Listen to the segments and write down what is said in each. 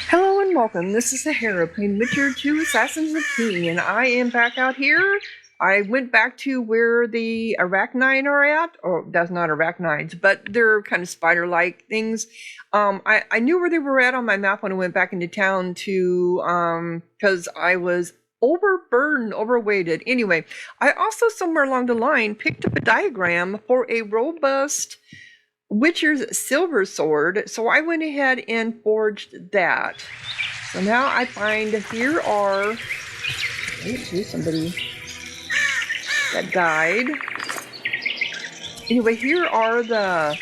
Hello and welcome. This is Sahara playing Witcher 2 Assassins of King, and I am back out here. I went back to where the arachnine are at. Oh, that's not arachnides, but they're kind of spider-like things. I knew where they were at on my map when I went back into town to, because I was overburdened, overweighted. Anyway, I also somewhere along the line picked up a diagram for a robust Witcher's silver sword, so I went ahead and forged that. So now I find here are, oh, here's somebody that died. Anyway, here are the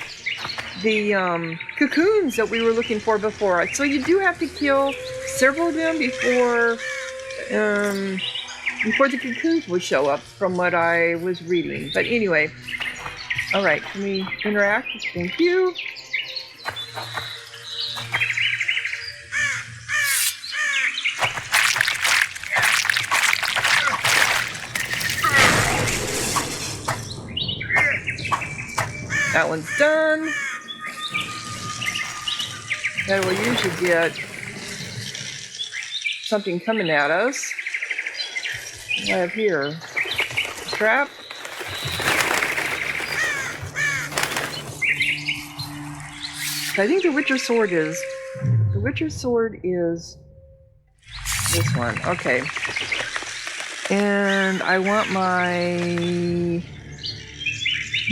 cocoons that we were looking for before. So you do have to kill several of them before the cocoons will show up, from what I was reading. But anyway. Alright, can we interact? Thank you. That one's done. Then we'll usually get something coming at us. What do I have here? Trap. I think the Witcher sword is this one. Okay. And I want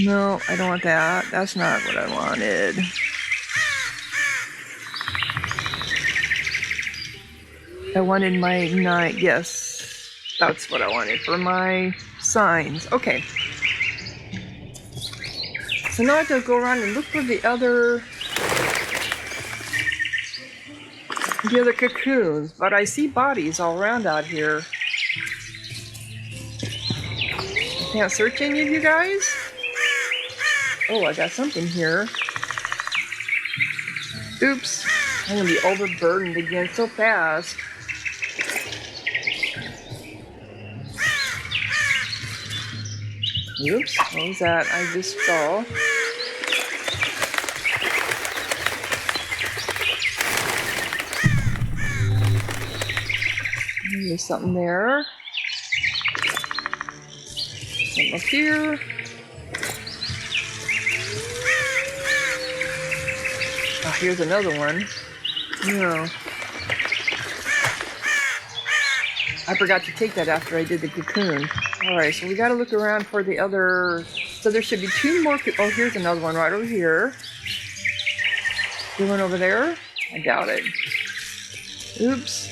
no, I don't want that. That's not what I wanted. I wanted my knight. Yes. That's what I wanted for my signs. Okay. So now I have to go around and look for the other cocoons, but I see bodies all around out here. I can't search any of you guys? Oh, I got something here. Oops. I'm gonna be overburdened again so fast. Oops, what was that I just saw? There's something there. Something up here. Oh, here's another one. No. I forgot to take that after I did the cocoon. Alright, so we gotta look around for the other... So there should be two more... Oh, here's another one right over here. The one over there? I doubt it. Oops.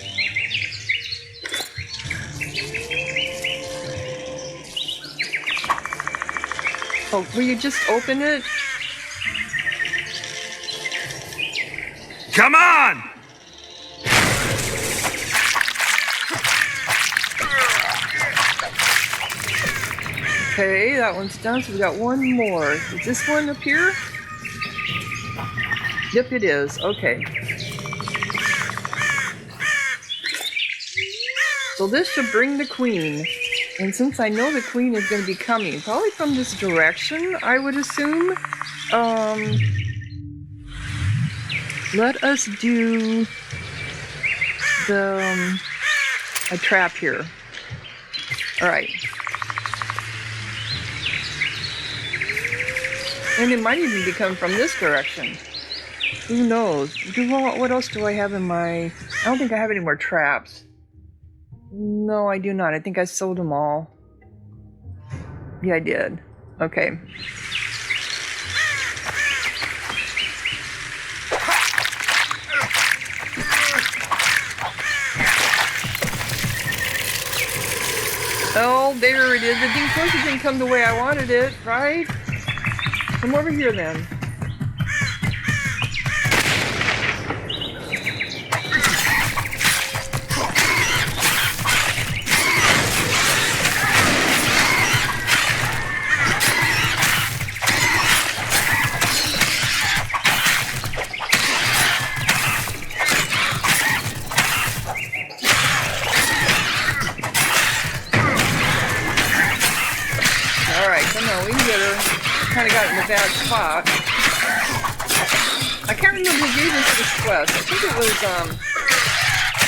Oh, will you just open it? Come on! Okay, that one's done, so we got one more. Is this one up here? Yep, it is. Okay. So this should bring the queen. And since I know the queen is going to be coming, probably from this direction, I would assume, let us do a trap here. Alright. And it might even be coming from this direction. Who knows? What else do I have in my... I don't think I have any more traps. No, I do not. I think I sold them all. Yeah, I did. Okay. Oh, there it is. The ding potion didn't come the way I wanted it, right? Come over here then. Kind of got in a bad spot. I can't remember who gave us this quest. I think it was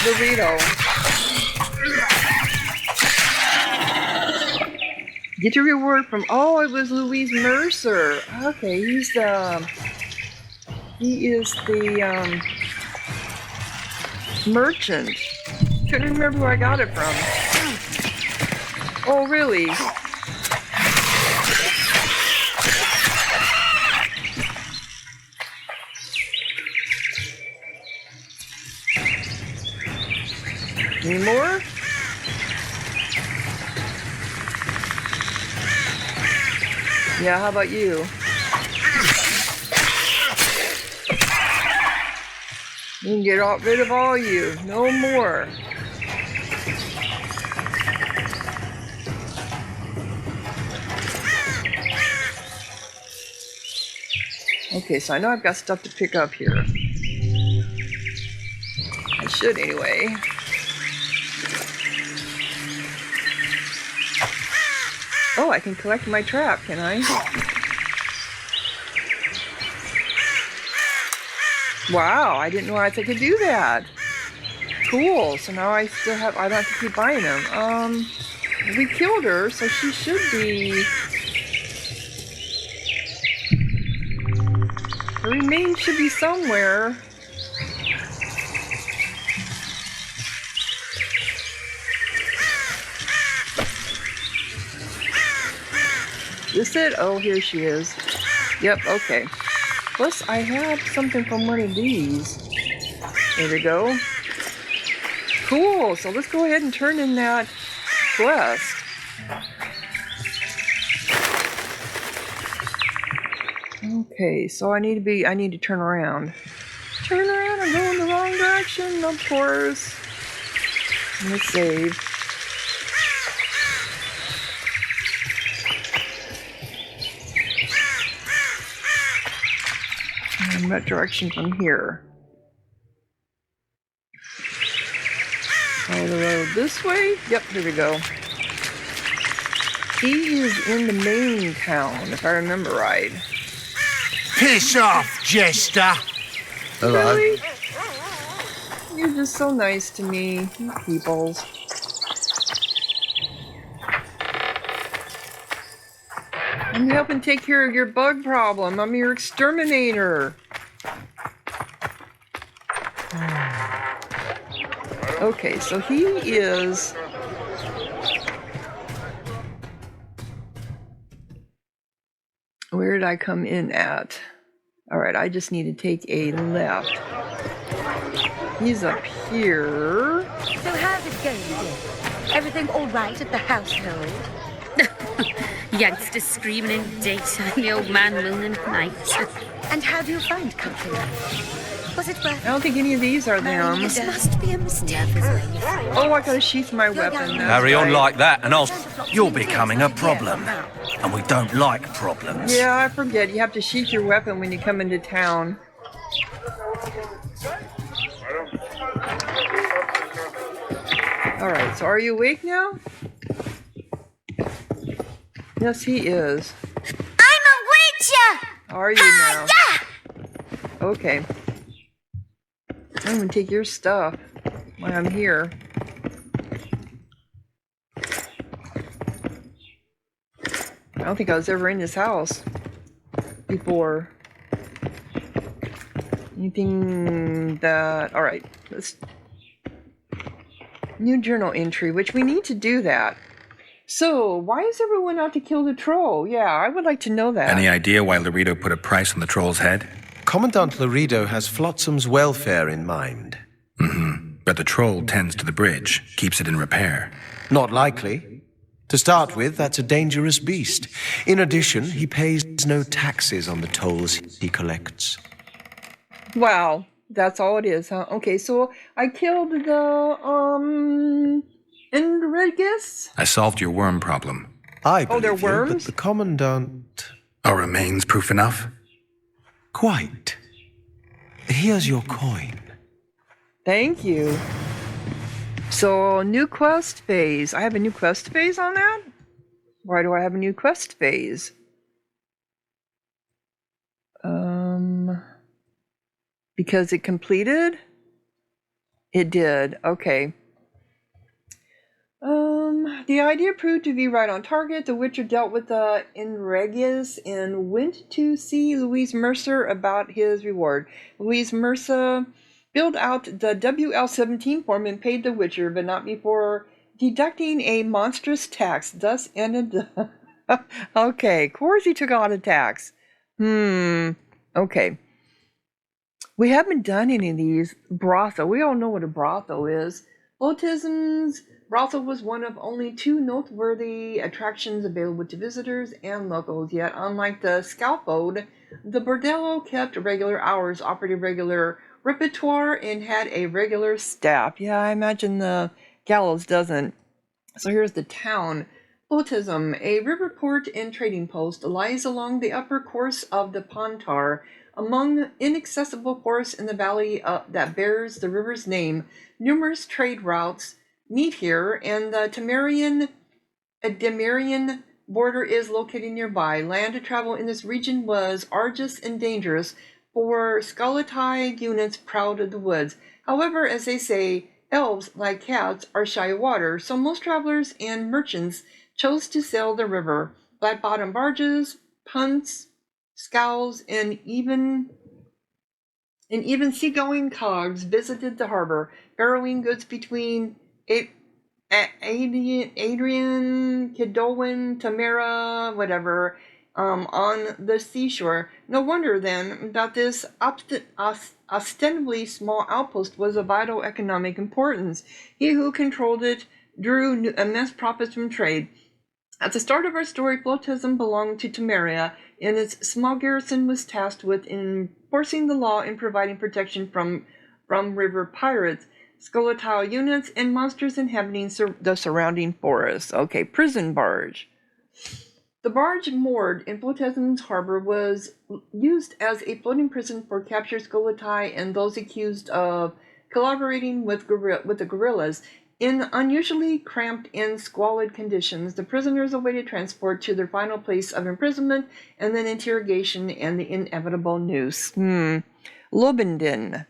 Burrito. Get your reward from, oh, it was Louise Mercer. Okay, he is the merchant. Couldn't remember where I got it from. Oh, really? Any more? Yeah, how about you? You can get rid of all you. No more. Okay, so I know I've got stuff to pick up here. I should anyway. Oh, I can collect my trap, can I? Wow, I didn't realize I could do that. Cool, so now I don't have to keep buying them. We killed her, so she should be... Her remains should be somewhere. Is it? Oh, here she is. Yep, okay. Plus, I had something from one of these. There we go. Cool, so let's go ahead and turn in that quest. Okay, so I need to turn around. Turn around, I'm going the wrong direction, of course. Let's save. In what direction from here? Follow the road this way? Yep, here we go. He is in the main town, if I remember right. Piss off, Jester! Hello. Really? You're just so nice to me, you peoples. I'm helping take care of your bug problem. I'm your exterminator. Okay, so he is... Where did I come in at? Alright, I just need to take a left. He's up here. So how's it going, dear? Everything all right at the household? Youngsters screaming in daytime, the old man mooning at night. And how do you find country life? Was it worth I don't think any of these are them. This must be a mistake. Oh, I gotta sheath my weapon. Carry on right. like that and you're becoming a problem. And we don't like problems. Yeah, I forget. You have to sheath your weapon when you come into town. Alright, so are you awake now? Yes, he is. I'm a witcher! Are you now? Okay. I'm gonna take your stuff while I'm here. I don't think I was ever in this house before. Anything that... Alright, let's... New journal entry, which we need to do that. So, why is everyone out to kill the troll? Yeah, I would like to know that. Any idea why Laredo put a price on the troll's head? Commandant Laredo has Flotsam's welfare in mind. But the troll tends to the bridge, keeps it in repair. Not likely. To start with, that's a dangerous beast. In addition, he pays no taxes on the tolls he collects. Wow, that's all it is, huh? Okay, so I killed the, Endregas? I solved your worm problem. I Oh, they're believe you, but worms? the Commandant... Are remains proof enough? Quite. Here's your coin. Thank you. So, new quest phase. I have a new quest phase on that? Why do I have a new quest phase? Because it completed? It did. Okay. The idea proved to be right on target. The Witcher dealt with the Endregas and went to see Louise Mercer about his reward. Louise Mercer filled out the WL-17 form and paid the Witcher, but not before deducting a monstrous tax. Thus ended the... Okay, of course he took out a tax. Okay. We haven't done any of these. Brothel. We all know what a brothel is. Plotism's brothel was one of only 2 noteworthy attractions available to visitors and locals, yet unlike the scaffold, the bordello kept regular hours, offered a regular repertoire, and had a regular staff. Yeah, I imagine the gallows doesn't. So here's the town. Plotism, a river port and trading post, lies along the upper course of the Pontar, among inaccessible forests in the valley that bears the river's name. Numerous trade routes meet here, and the Demarian border is located nearby. Land to travel in this region was arduous and dangerous for Skeletai units proud of the woods. However, as they say, elves, like cats, are shy of water, so most travelers and merchants chose to sail the river. Flat-bottom barges, punts, scows, and even seagoing cogs visited the harbor, ferrying goods between Adrian, Kidowin, Tamara, whatever, on the seashore. No wonder, then, that this ostensibly small outpost was of vital economic importance. He who controlled it drew immense profits from trade. At the start of our story, Plotism belonged to Temeria, and its small garrison was tasked with enforcing the law and providing protection from river pirates, skeletal units, and monsters inhabiting the surrounding forests. Okay, prison barge. The barge moored in Plotism's harbor was used as a floating prison for captured skeletai and those accused of collaborating with the guerrillas. In unusually cramped and squalid conditions, the prisoners awaited transport to their final place of imprisonment and then interrogation and the inevitable noose. Lobenden.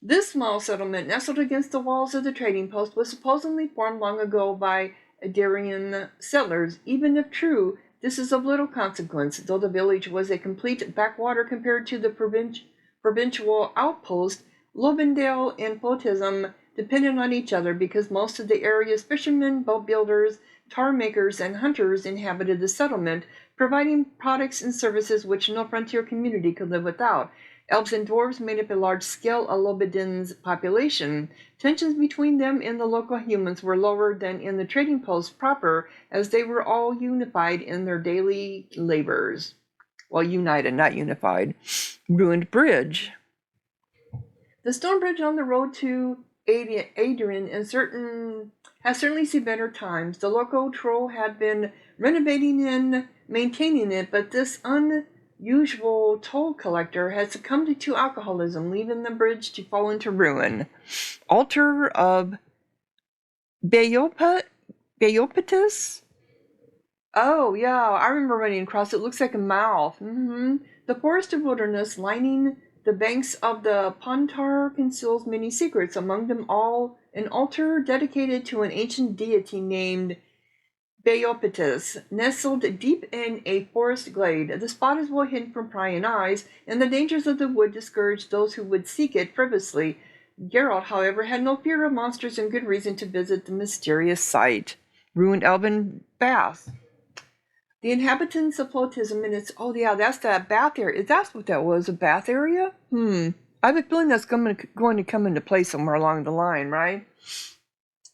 This small settlement, nestled against the walls of the trading post, was supposedly formed long ago by Adarian settlers. Even if true, this is of little consequence, though the village was a complete backwater compared to the provincial outpost. Lobendale and Plotism depended on each other because most of the area's fishermen, boat builders, tar makers, and hunters inhabited the settlement, providing products and services which no frontier community could live without. Elves and dwarves made up a large scale of Lobeden's population. Tensions between them and the local humans were lower than in the trading post proper, as they were all unified in their daily labors. Well, united, not unified. Ruined bridge. The stone bridge on the road to Adrian has certainly seen better times. The local troll had been renovating and maintaining it, but this unusual toll collector had succumbed to alcoholism, leaving the bridge to fall into ruin. Altar of Beopatus? Oh, yeah, I remember running across it. It looks like a mouth. The forested wilderness lining the banks of the Pontar conceals many secrets, among them all an altar dedicated to an ancient deity named Beopatus, nestled deep in a forest glade. The spot is well hidden from prying eyes, and the dangers of the wood discouraged those who would seek it frivolously. Geralt, however, had no fear of monsters and good reason to visit the mysterious site. Ruined elven bath. The inhabitants of Plotism and its... Oh, yeah, that's that bath area. That's what that was, a bath area? I have a feeling that's going to come into play somewhere along the line, right?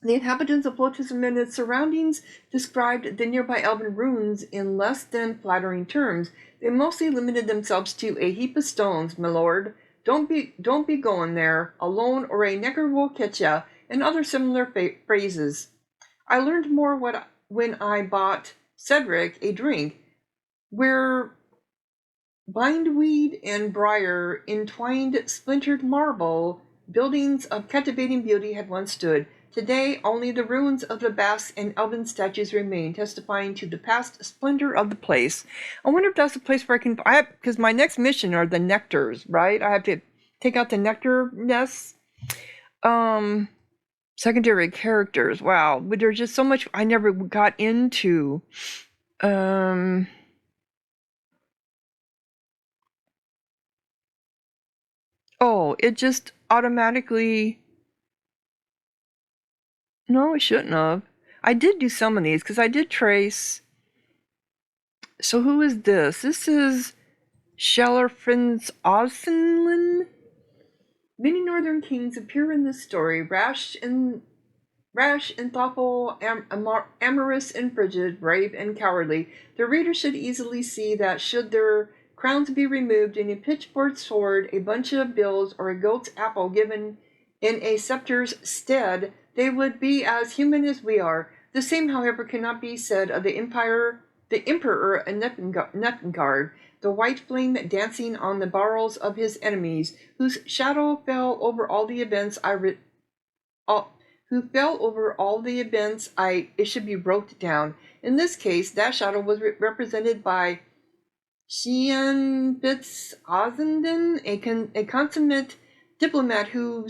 The inhabitants of Plotism and its surroundings described the nearby elven ruins in less than flattering terms. They mostly limited themselves to a heap of stones, my lord. Don't be going there, alone, or a necker will catch ya, and other similar phrases. I learned more when I bought Cedric a drink, where bindweed and briar entwined splintered marble buildings of captivating beauty had once stood. Today, only the ruins of the baths and elven statues remain, testifying to the past splendor of the place. I wonder if that's the place where because my next mission are the nectars, right? I have to take out the nectar nests. Secondary characters. Wow, but there's just so much I never got into. Oh, it just automatically. No, it shouldn't have. I did do some of these because I did trace. So who is this? This is Scheller Prince Ossenlin. Many northern kings appear in this story, rash and thoughtful, amorous and frigid, brave and cowardly. The reader should easily see that should their crowns be removed and a pitchfork sword, a bunch of bills, or a goat's apple given in a scepter's stead, they would be as human as we are. The same, however, cannot be said of the Emperor Nepengard, the white flame dancing on the barrels of his enemies, whose shadow fell over all the events it should be wrote down. In this case, that shadow was represented by Xian Fitz Ozenden, a consummate diplomat who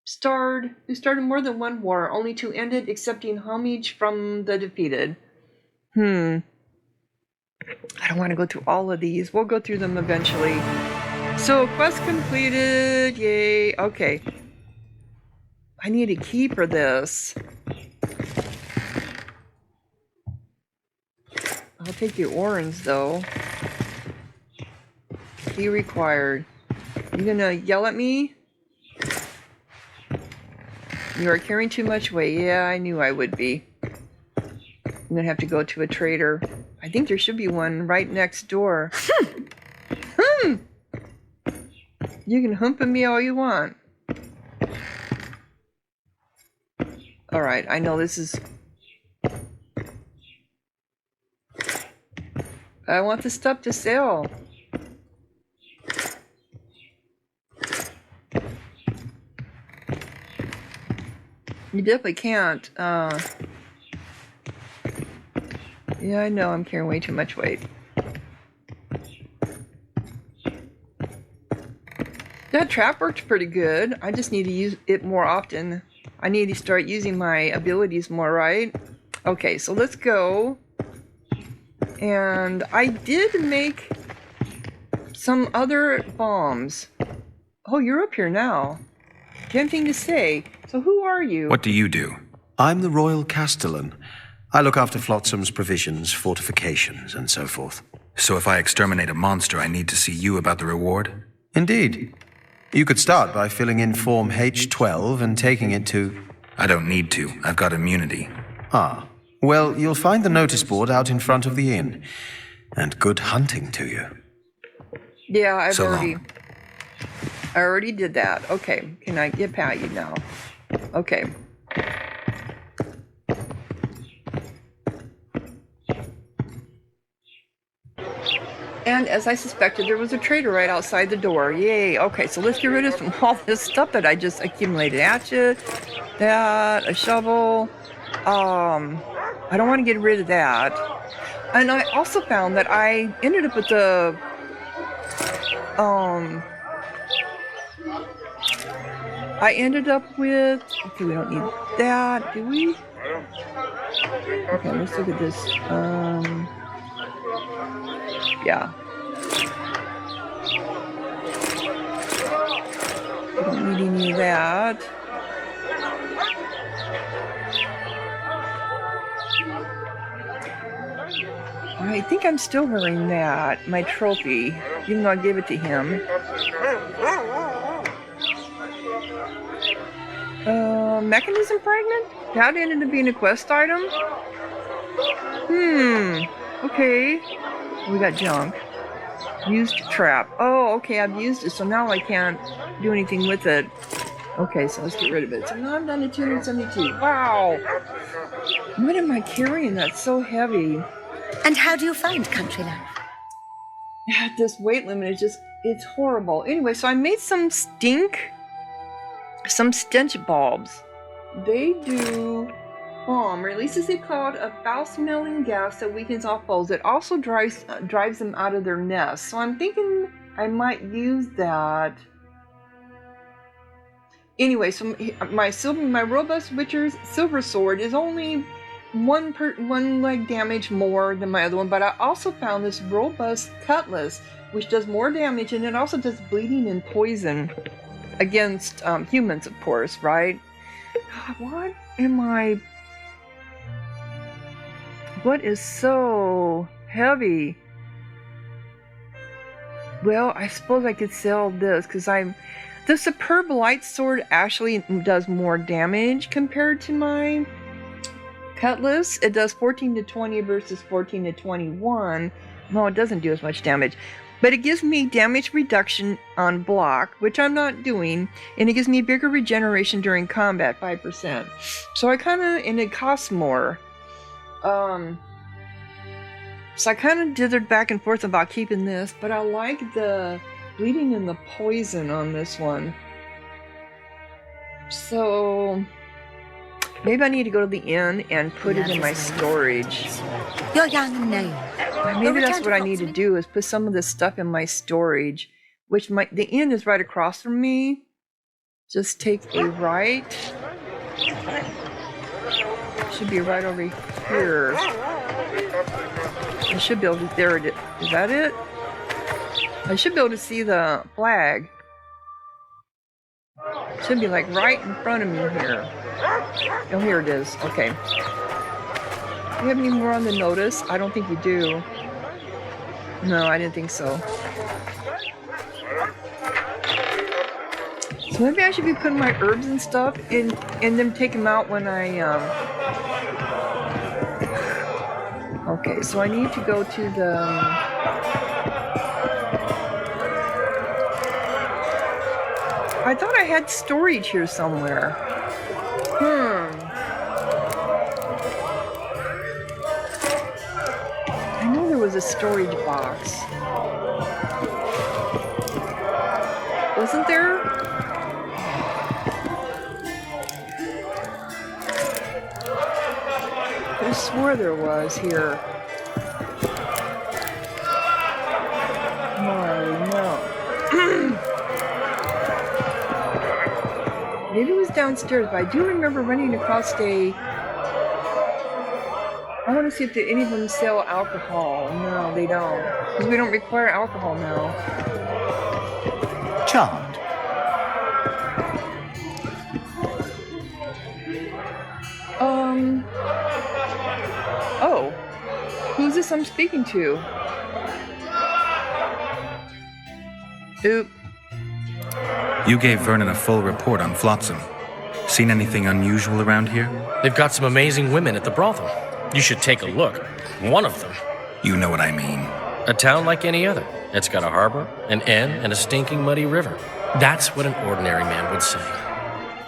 started more than one war, only to end it accepting homage from the defeated. I don't want to go through all of these. We'll go through them eventually. So, quest completed. Yay. Okay. I need a key for this. I'll take the orange, though. Key required. You gonna yell at me? You are carrying too much weight. Yeah, I knew I would be. I'm gonna have to go to a trader. I think there should be one right next door. You can hump at me all you want. Alright, I know this is... I want the stuff to sell. You definitely can't. Yeah, I know I'm carrying way too much weight. That trap worked pretty good. I just need to use it more often. I need to start using my abilities more, right? Okay, so let's go. And I did make some other bombs. Oh, you're up here now. Tempting to say. So who are you? What do you do? I'm the Royal Castellan. I look after Flotsam's provisions, fortifications, and so forth. So if I exterminate a monster, I need to see you about the reward? Indeed. You could start by filling in Form H12 and taking it to... I don't need to. I've got immunity. Ah. Well, you'll find the notice board out in front of the inn. And good hunting to you. Yeah, I So already did that. Okay, can I get past you now? Okay. And as I suspected, there was a trader right outside the door. Yay. Okay, so let's get rid of all this stuff that I just accumulated. Hatchet, that, a shovel. I don't want to get rid of that. And I also found that I ended up with the... I ended up with... Okay, we don't need that, do we? Okay, let's look at this. Yeah. We don't need any of that. I think I'm still wearing that, my trophy, even though I gave it to him. Mechanism fragment? That ended up being a quest item? Okay. We got junk. Used trap. Oh, okay, I've used it, so now I can't do anything with it. Okay, so let's get rid of it. So now I'm down to 272. Wow! What am I carrying? That's so heavy. And how do you find country life? Yeah, this weight limit is just, it's horrible. Anyway, so I made some stench bulbs. They do bomb, releases a cloud of foul-smelling gas that weakens all foes. It also drives them out of their nest. So I'm thinking I might use that. Anyway, so my robust Witcher's silver sword is only one leg damage more than my other one, but I also found this robust cutlass, which does more damage, and it also does bleeding and poison against humans, of course, right? What is so heavy? Well, I suppose I could sell this, because the superb light sword actually does more damage compared to my cutlass. It does 14 to 20 versus 14 to 21. No, it doesn't do as much damage. But it gives me damage reduction on block, which I'm not doing, and it gives me bigger regeneration during combat, 5%. So and it costs more. So I kind of dithered back and forth about keeping this, but I like the bleeding and the poison on this one. So maybe I need to go to the inn and put it in my storage. You're young and new. Maybe that's what I need to do, is put some of this stuff in my storage, which the inn is right across from me. Just take a right. Should be right over here. I should be able to, there it is. Is that it? I should be able to see the flag. Should be like right in front of me here. Oh, here it is. Okay. Do you have any more on the notice? I don't think you do. No, I didn't think so. So maybe I should be putting my herbs and stuff in and then take them out when I Okay, so I need to go to the I thought I had storage here somewhere. I know there was a storage box. Wasn't there? I swore there was here. No. Maybe it was downstairs, but I do remember running across I want to see if any of them sell alcohol. No, they don't. Because we don't require alcohol now. Charmed. Oh. Who's this I'm speaking to? Oop. You gave Vernon a full report on Flotsam. Seen anything unusual around here? They've got some amazing women at the brothel. You should take a look. One of them. You know what I mean. A town like any other. It's got a harbor, an inn, and a stinking muddy river. That's what an ordinary man would say.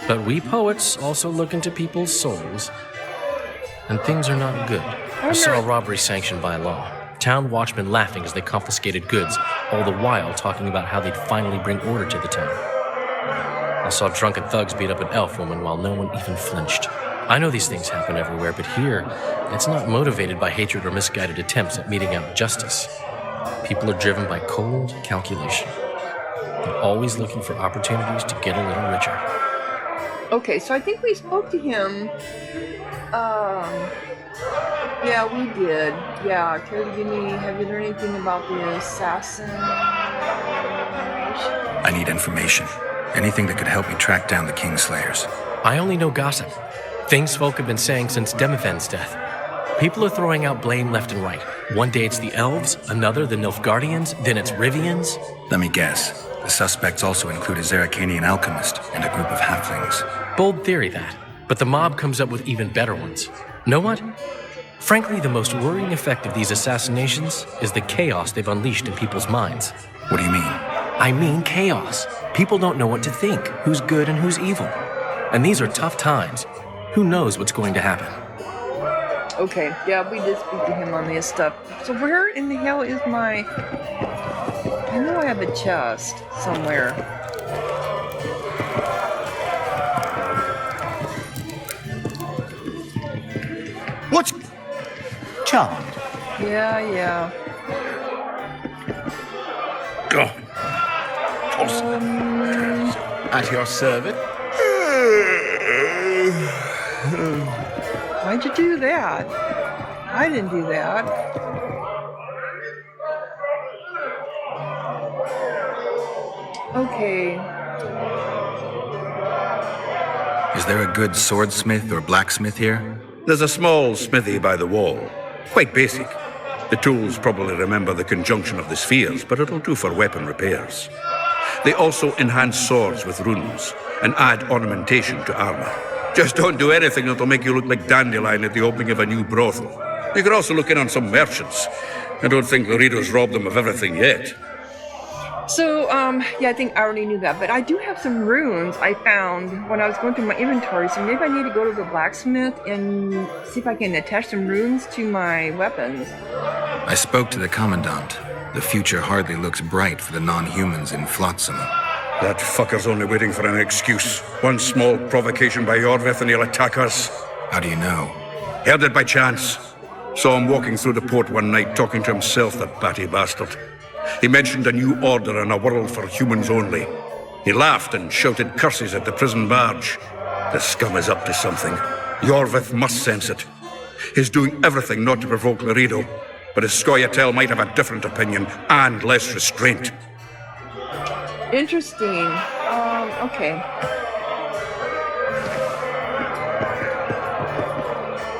But we poets also look into people's souls. And things are not good. I saw a robbery sanctioned by law. Town watchmen laughing as they confiscated goods, all the while talking about how they'd finally bring order to the town. I saw drunken thugs beat up an elf woman while no one even flinched. I know these things happen everywhere, but here, it's not motivated by hatred or misguided attempts at meting out justice. People are driven by cold calculation. They're always looking for opportunities to get a little richer. Okay, so I think we spoke to him. Yeah, we did. Yeah, care to give me, have you learned anything about the assassin? I need information. Anything that could help me track down the Kingslayers. I only know gossip. Things folk have been saying since Demothen's death. People are throwing out blame left and right. One day it's the elves, another the Nilfgaardians, then it's Rivians. Let me guess. The suspects also include a Zeracanian alchemist and a group of halflings. Bold theory, that. But the mob comes up with even better ones. Know what? Frankly, the most worrying effect of these assassinations is the chaos they've unleashed in people's minds. What do you mean? I mean chaos. People don't know what to think, who's good and who's evil. And these are tough times. Who knows what's going to happen? Okay, yeah, we did speak to him on this stuff. So where in the hell is my... I know I have a chest somewhere. What's... Charmed. Yeah. Go. At your service. Why'd you do that? I didn't do that. Okay. Is there a good swordsmith or blacksmith here? There's a small smithy by the wall. Quite basic. The tools probably remember the conjunction of the spheres, but it'll do for weapon repairs. They also enhance swords with runes and add ornamentation to armor. Just don't do anything that'll make you look like Dandelion at the opening of a new brothel. You could also look in on some merchants. I don't think Laredo's robbed them of everything yet. So, yeah, I think I already knew that, but I do have some runes I found when I was going through my inventory, so maybe I need to go to the blacksmith and see if I can attach some runes to my weapons. I spoke to the Commandant. The future hardly looks bright for the non-humans in Flotsam. That fucker's only waiting for an excuse. One small provocation by Yorvith and he'll attack us. How do you know? Heard it by chance. Saw him walking through the port one night talking to himself, that batty bastard. He mentioned a new order and a world for humans only. He laughed and shouted curses at the prison barge. The scum is up to something. Yorvith must sense it. He's doing everything not to provoke Laredo, but his Scoia'tael might have a different opinion and less restraint. Interesting. Okay.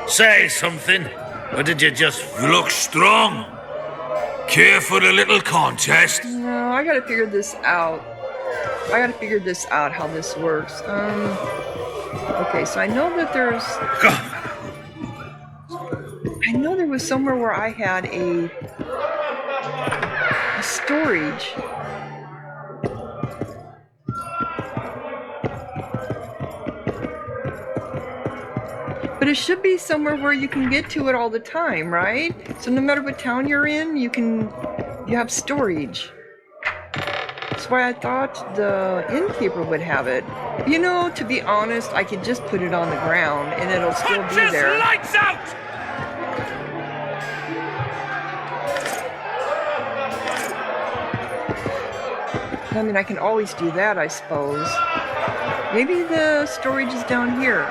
Say something, or did you just... You look strong. Care for a little contest? No, I gotta figure this out. How this works. Okay, so I know that there's... I know there was somewhere where I had a storage. But it should be somewhere where you can get to it all the time, right? So no matter what town you're in, you have storage. That's why I thought the innkeeper would have it. You know, to be honest, I could just put it on the ground and it'll still be there. Lights out! I mean, I can always do that, I suppose. Maybe the storage is down here.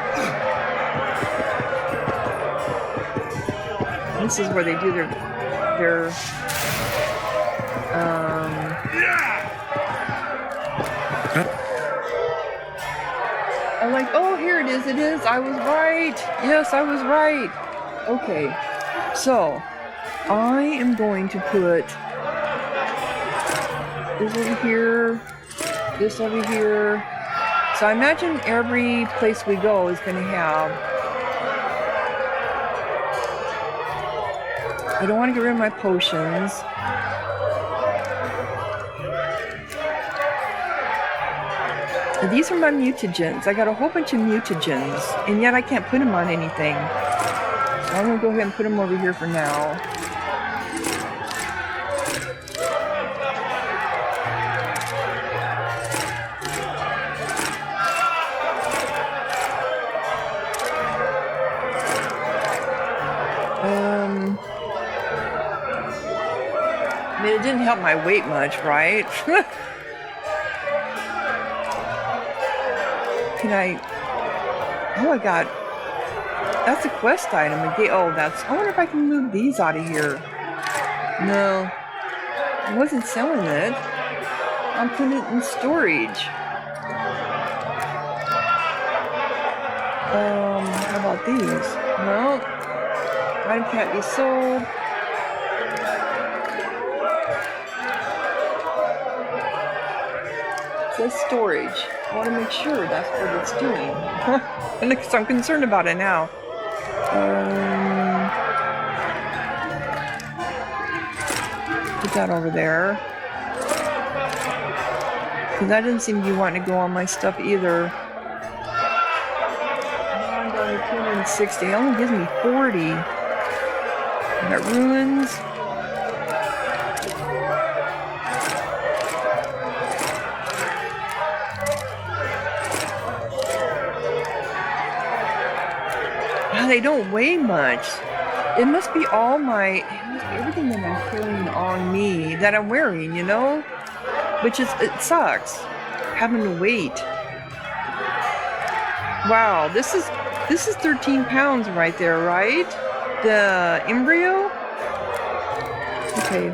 This is where they do their I'm like, oh, here it is, I was right. Yes, I was right. Okay, so I am going to put this over here, this over here. So I imagine every place we go is going to have... I don't want to get rid of my potions. And these are my mutagens. I got a whole bunch of mutagens, and yet I can't put them on anything. So I'm going to go ahead and put them over here for now. I mean, it didn't help my weight much, right? Can I... Oh, I got... That's a quest item. Oh, that's... I wonder if I can move these out of here. No. I wasn't selling it. I'm putting it in storage. How about these? No. Item can't be sold. It says storage. I want to make sure that's what it's doing. And so I'm concerned about it now. Put that over there. Because that didn't seem to be wanting to go on my stuff either. I'm down to 260. It only gives me 40. I got ruins. They don't weigh much. It must be all it must be everything that I'm carrying on me that I'm wearing, you know? Which is, it sucks having to wait. Wow, this is 13 pounds right there, right? The embryo? Okay.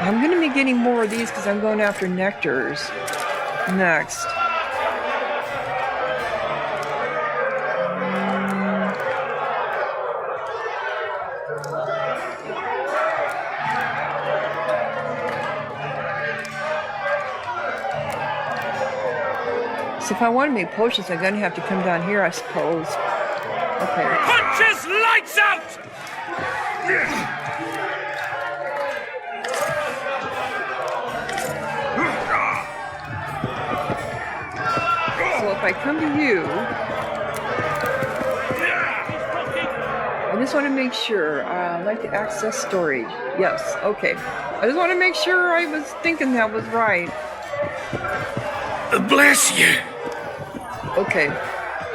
I'm going to be getting more of these because I'm going after nectars next. So if I want to make potions, I'm going to have to come down here, I suppose. Okay. Punch his lights out! So if I come to you, I just want to make sure. I'd like to access storage. Yes, okay. I just want to make sure I was thinking that was right. Bless you. Okay,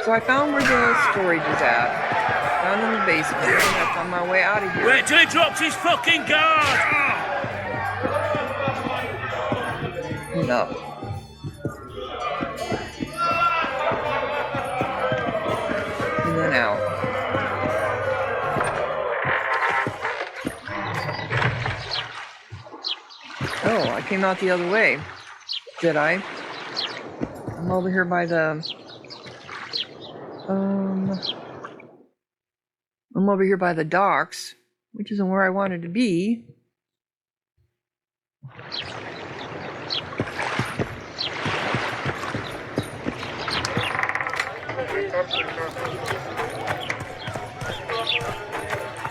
so I found where the storage is at. Down in the basement. That's on my way out of here. Wait till he drops his fucking guard! No. And then out. Oh, I came out the other way. Did I? I'm over here by the... I'm over here by the docks, which isn't where I wanted to be.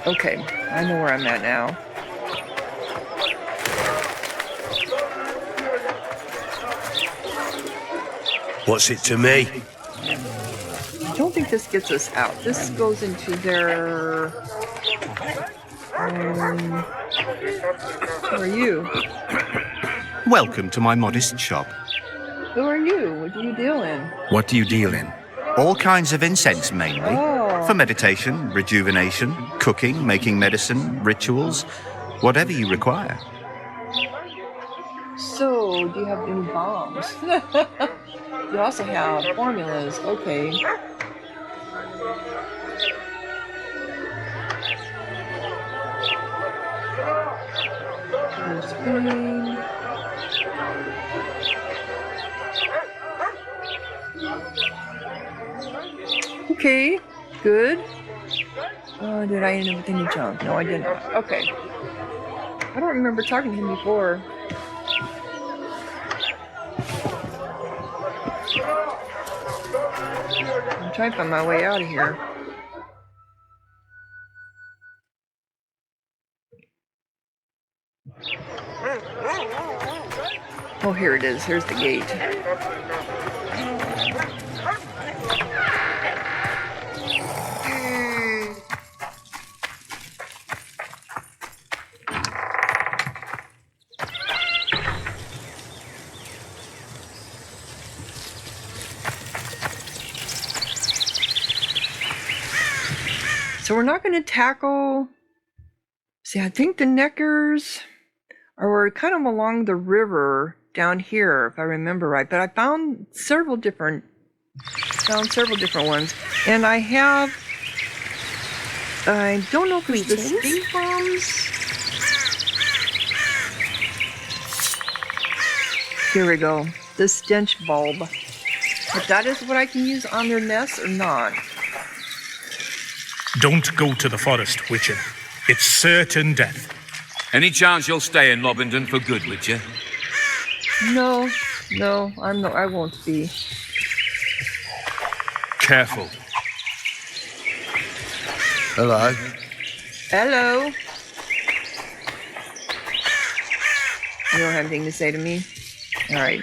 Okay, I know where I'm at now. What's it to me? I don't think this gets us out. This goes into their... who are you? Welcome to my modest shop. Who are you? What do you deal in? What do you deal in? All kinds of incense mainly. Oh. For meditation, rejuvenation, cooking, making medicine, rituals, whatever you require. So, do you have any bombs? You also have formulas. Okay. There's green. Okay, good. Did I end up with any junk? No, I did not. Okay. I don't remember talking to him before. I'm trying to find my way out of here. Oh, here it is. Here's the gate. So we're not going to tackle... See, I think the Neckers are kind of along the river down here, if I remember right. But I found several different ones. And I have... I don't know if it's the stink bombs. Here we go. The stench bulb. But that is what I can use on their nests or not. Don't go to the forest, Witcher. It's certain death. Any chance you'll stay in Lobington for good, Witcher? No, I won't be. Careful. Hello. Hello. You don't have anything to say to me? All right.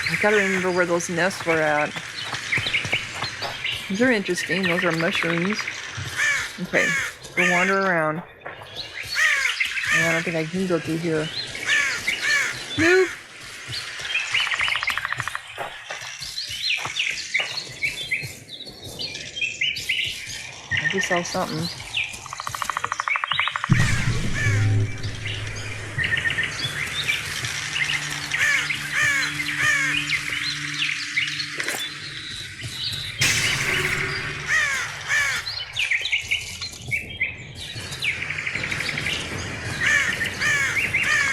I gotta remember where those nests were at. They're interesting. Those are mushrooms. Okay, go wander around. I don't think I can go through here. Nope. I just saw something.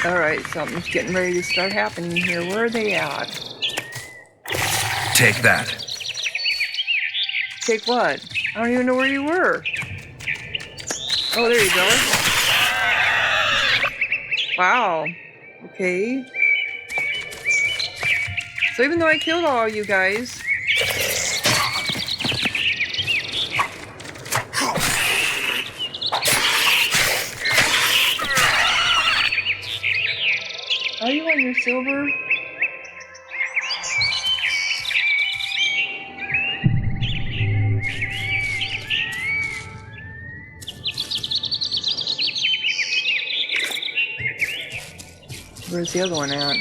Alright, something's getting ready to start happening here. Where are they at? Take that. Take what? I don't even know where you were. Oh, there you go. Wow. Okay. So even though I killed all you guys... Are you on your silver? Where's the other one at?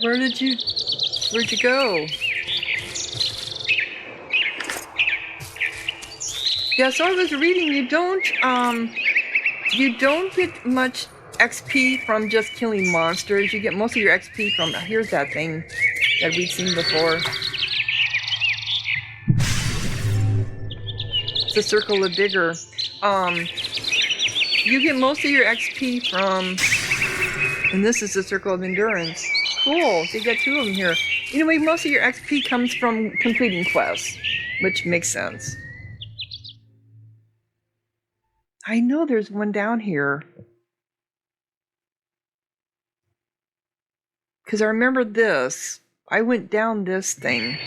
Where'd you go? Yeah, so I was reading, you don't get much XP from just killing monsters. You get most of your XP from, here's that thing that we've seen before. It's a circle of vigor. You get most of your XP from, and this is the circle of endurance. Cool, so you got two of them here. Anyway, most of your XP comes from completing quests, which makes sense. I know there's one down here. Because I remember this. I went down this thing.